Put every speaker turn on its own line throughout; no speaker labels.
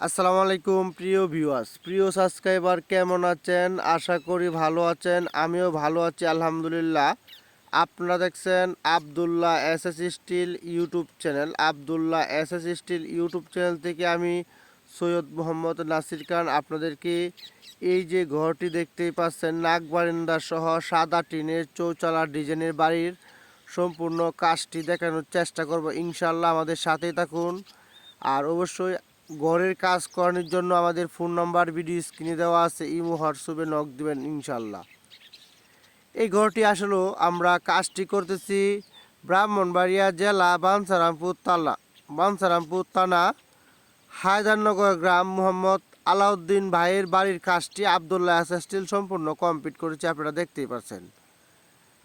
আসসালামু আলাইকুম প্রিয় ভিউয়ার্স, প্রিয় সাবস্ক্রাইবার, কেমন আছেন? আশা করি ভালো আছেন। আমিও ভালো আছি আলহামদুলিল্লাহ। আপনারা দেখছেন Abdullah SS still YouTube channel. Abdullah SS still YouTube channel থেকে আমি সৈয়দ মোহাম্মদ নাসির খান আপনাদেরকে এই যে ঘরটি দেখতেই পাচ্ছেন, নাক বারান্দা সহ সাদা টিনের চৌচালা ডিজাইনের বাড়ির সম্পূর্ণ কাজটি দেখানোর চেষ্টা করব ইনশাল্লাহ। আমাদের সাথেই থাকুন। আর অবশ্যই ঘরের কাজ করানোর জন্য আমাদের ফোন নাম্বার ভিডিও স্ক্রিনে দেওয়া আছে, ইমো হোয়াটসঅ্যাপে নক দিবেন ইনশাল্লাহ। এই ঘরটি আসলে আমরা কাজটি করতেছি ব্রাহ্মণবাড়িয়া জেলা বাঞ্ছারামপুর থানা হায়দারনগর গ্রাম মোহাম্মদ আলাউদ্দিন ভাইয়ের বাড়ির কাজটি আব্দুল্লাহ এসএস স্টিল সম্পূর্ণ কমপ্লিট করেছে, আপনারা দেখতেই পাচ্ছেন।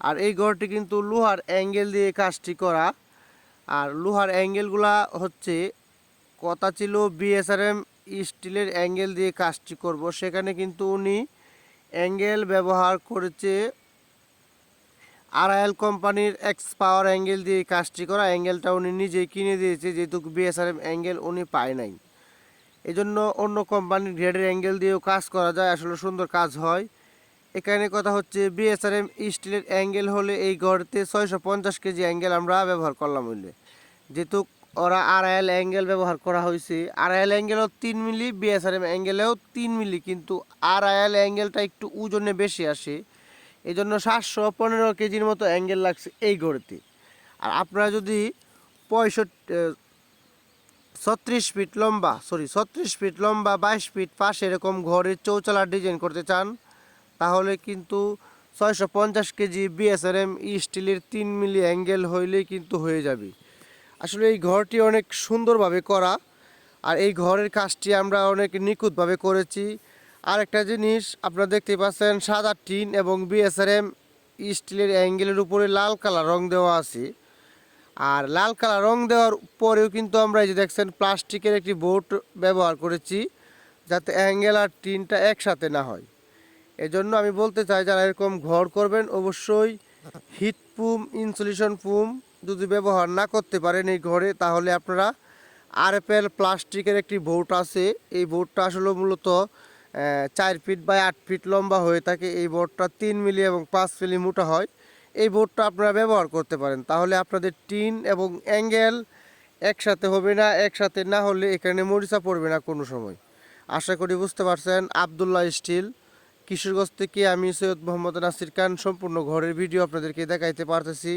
আর এই ঘরটি কিন্তু লোহার অ্যাঙ্গেল দিয়ে কাজটি করা। আর লোহার অ্যাঙ্গেলগুলা হচ্ছে, কথা ছিল বিএসআরএম স্টিলের অ্যাঙ্গেল দিয়ে কাজটি করব, সেখানে কিন্তু উনি অ্যাঙ্গেল ব্যবহার করেছে আরআইএল কোম্পানির এক্স পাওয়ার অ্যাঙ্গেল দিয়ে কাজটি করা। অ্যাঙ্গেলটা উনি নিজেই কিনে দিয়েছে, যেহেতু বিএসআরএম অ্যাঙ্গেল উনি পায় নাই। এই জন্য অন্য কোম্পানির গ্রেডের অ্যাঙ্গেল দিয়েও কাজ করা যায়, আসলে সুন্দর কাজ হয়। এখানে কথা হচ্ছে বিএসআরএম স্টিলের অ্যাঙ্গেল হলে এই গড়তে 650 কেজি অ্যাঙ্গেল আমরা ব্যবহার করলাম হইলে, যেহেতু ওরা আরআইএল অ্যাঙ্গেল ব্যবহার করা হয়েছে। আরআইএল অ্যাঙ্গেলও 3 মিলি, বিএসআরএম অ্যাঙ্গেলেও 3 মিলি, কিন্তু আরআইএল অ্যাঙ্গেলটা একটু ওজনে বেশি আসে, এই জন্য 715 কেজির মতো অ্যাঙ্গেল লাগছে এই গড়তে। আর আপনারা যদি 36 ফিট লম্বা 22 ফিট পাশে এরকম ঘরের চৌচালার ডিজাইন করতে চান, তাহলে কিন্তু 650 কেজি বিএসআরএম স্টিলের 3 মিলি অ্যাঙ্গেল হইলেই কিন্তু হয়ে যাবে। আসলে এই ঘরটি অনেক সুন্দরভাবে করা, আর এই ঘরের কাজটি আমরা অনেক নিখুঁতভাবে করেছি। আর একটা জিনিস আপনারা দেখতে পাচ্ছেন, সাদা টিন এবং বিএসআরএম স্টিলের অ্যাঙ্গেলের উপরে লাল কালার রং দেওয়া আছে। আর লাল কালার রং দেওয়ার পরেও কিন্তু আমরা এই যে দেখছেন প্লাস্টিকের একটি বোর্ড ব্যবহার করেছি, যাতে অ্যাঙ্গেল আর টিনটা একসাথে না হয়। এজন্য আমি বলতে চাই, যারা এরকম ঘর করবেন অবশ্যই হিট পুম, ইনসুলেশন পুম যদি ব্যবহার না করতে পারেন এই ঘরে, তাহলে আপনারা আরএফএল প্লাস্টিকের একটি বোর্ড আছে। এই বোর্ডটা আসলে মূলত 4 ফিট বাই 8 ফিট লম্বা হয়ে থাকে। এই বোর্ডটা 3 মিলি এবং 5 মিলি মোটা হয়। এই বোর্ডটা আপনারা ব্যবহার করতে পারেন, তাহলে আপনাদের টিন এবং অ্যাঙ্গেল একসাথে হবে না। একসাথে না হলে এখানে মরিচা পড়বে না কোনো সময়। আশা করি বুঝতে পারছেন। আব্দুল্লাহ স্টিল, কিশোরগঞ্জ থেকে আমি সৈয়দ মোহাম্মদ নাসির খান সম্পূর্ণ ঘরের ভিডিও আপনাদেরকে দেখাইতে পারতেছি।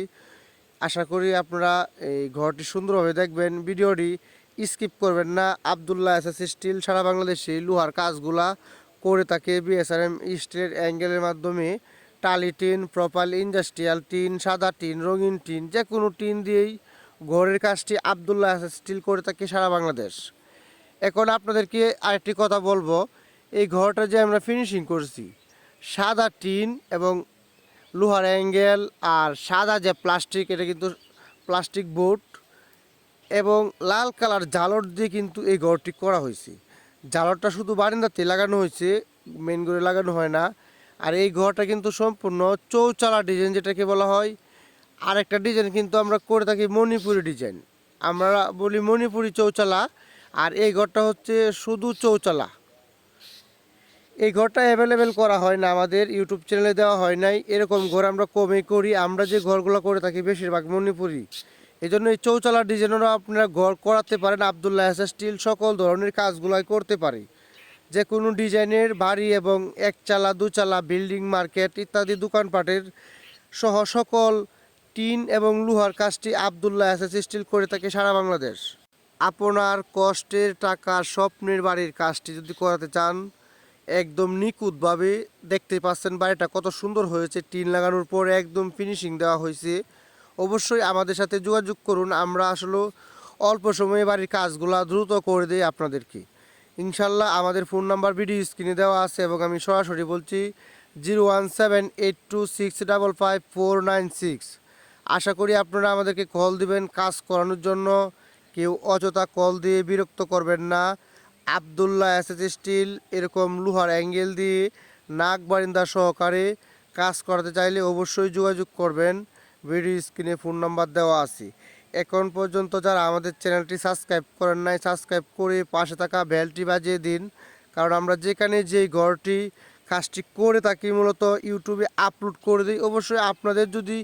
আশা করি আপনারা এই ঘরটি সুন্দরভাবে দেখবেন, ভিডিওটি স্কিপ করবেন না। আব্দুল্লাহ এসএস স্টিল সারা বাংলাদেশে লোহার কাজগুলা করে থাকে বিএসআরএম স্টিলের অ্যাঙ্গেলের মাধ্যমে। টালি টিন, প্রপাইল ইন্ডাস্ট্রিয়াল টিন, সাদা টিন, রঙিন টিন, যে কোনো টিন দিয়েই ঘরের কাজটি আব্দুল্লাহ এসএস স্টিল করে থাকে সারা বাংলাদেশ। এখন আপনাদেরকে আরেকটি কথা বলবো, এই ঘরটা যে আমরা ফিনিশিং করছি, সাদা টিন এবং লোহার অ্যাঙ্গেল আর সাদা যে প্লাস্টিক, এটা কিন্তু প্লাস্টিক বোর্ড এবং লাল কালার জালর দিয়ে কিন্তু এই ঘরটি করা হয়েছে। জালরটা শুধু বারান্দাতে লাগানো হয়েছে, মেন ঘরে লাগানো হয় না। আর এই ঘরটা কিন্তু সম্পূর্ণ চৌচালা ডিজাইন, যেটাকে বলা হয়। আর একটা ডিজাইন কিন্তু আমরা করে থাকি মণিপুরি ডিজাইন, আমরা বলি মণিপুরি চৌচালা। আর এই ঘরটা হচ্ছে শুধু চৌচালা। এই ঘরটা অ্যাভেলেবেল করা হয় না, আমাদের ইউটিউব চ্যানেলে দেওয়া হয় নাই। এরকম ঘর আমরা কমই করি, আমরা যে ঘরগুলো করে থাকি বেশিরভাগ মণিপুরি। এই জন্য এই চৌচালার ডিজাইনেরও আপনারা ঘর করাতে পারেন। আব্দুল্লাহ এসএস স্টিল সকল ধরনের কাজগুলাই করতে পারে, যে কোনো ডিজাইনের বাড়ি এবং একচালা দুচালা বিল্ডিং, মার্কেট ইত্যাদি দোকানপাটের সহ সকল টিন এবং লোহার কাজটি আব্দুল্লাহ এসএস স্টিল করে থাকে সারা বাংলাদেশ। আপনার কষ্টের টাকা স্বপ্নের বাড়ির কাজটি যদি করাতে চান, একদম নিখুঁতভাবে দেখতে পাচ্ছেন বাড়িটা কত সুন্দর হয়েছে, টিন লাগানোর পরে একদম ফিনিশিং দেওয়া হয়েছে। অবশ্যই আমাদের সাথে যোগাযোগ করুন, আমরা আসলে অল্প সময়ে বাড়ির কাজগুলো দ্রুত করে দিই আপনাদেরকে ইনশাল্লাহ। আমাদের ফোন নাম্বার ভিডিও স্ক্রিনে দেওয়া আছে, এবং আমি সরাসরি বলছি 01782655496। আশা করি আপনারা আমাদেরকে কল দিবেন কাজ করানোর জন্য। কেউ অযথা কল দিয়ে বিরক্ত করবেন না। আব্দুল্লাহ এসএস স্টিল এরকম লোহার অ্যাঙ্গেল দিয়ে নাক বারিন্দা সহকারে কাজ করাতে চাইলে অবশ্যই যোগাযোগ করবেন, ভিডিও স্ক্রিনে ফোন নাম্বার দেওয়া আছে। এখন পর্যন্ত যারা আমাদের চ্যানেলটি সাবস্ক্রাইব করেন নাই, সাবস্ক্রাইব করে পাশে থাকা বেলটি বাজিয়ে দিন। কারণ আমরা যেখানে যেই ঘরটি কাজটি করে থাকি মূলত ইউটিউবে আপলোড করে দিই। অবশ্যই আপনাদের যদি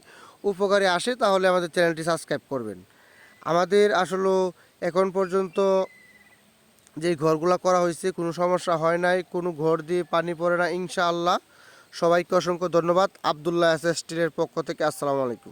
উপকারে আসে তাহলে আমাদের চ্যানেলটি সাবস্ক্রাইব করবেন। আমাদের আসলে এখন পর্যন্ত যে ঘরগুলো করা হয়েছে কোনো সমস্যা হয় নাই, কোনো ঘর দিয়ে পানি পড়ে না ইনশাআল্লাহ। সবাইকে অসংখ্য ধন্যবাদ। আবদুল্লাহ এস স্টিলের পক্ষ থেকে আসসালামু আলাইকুম।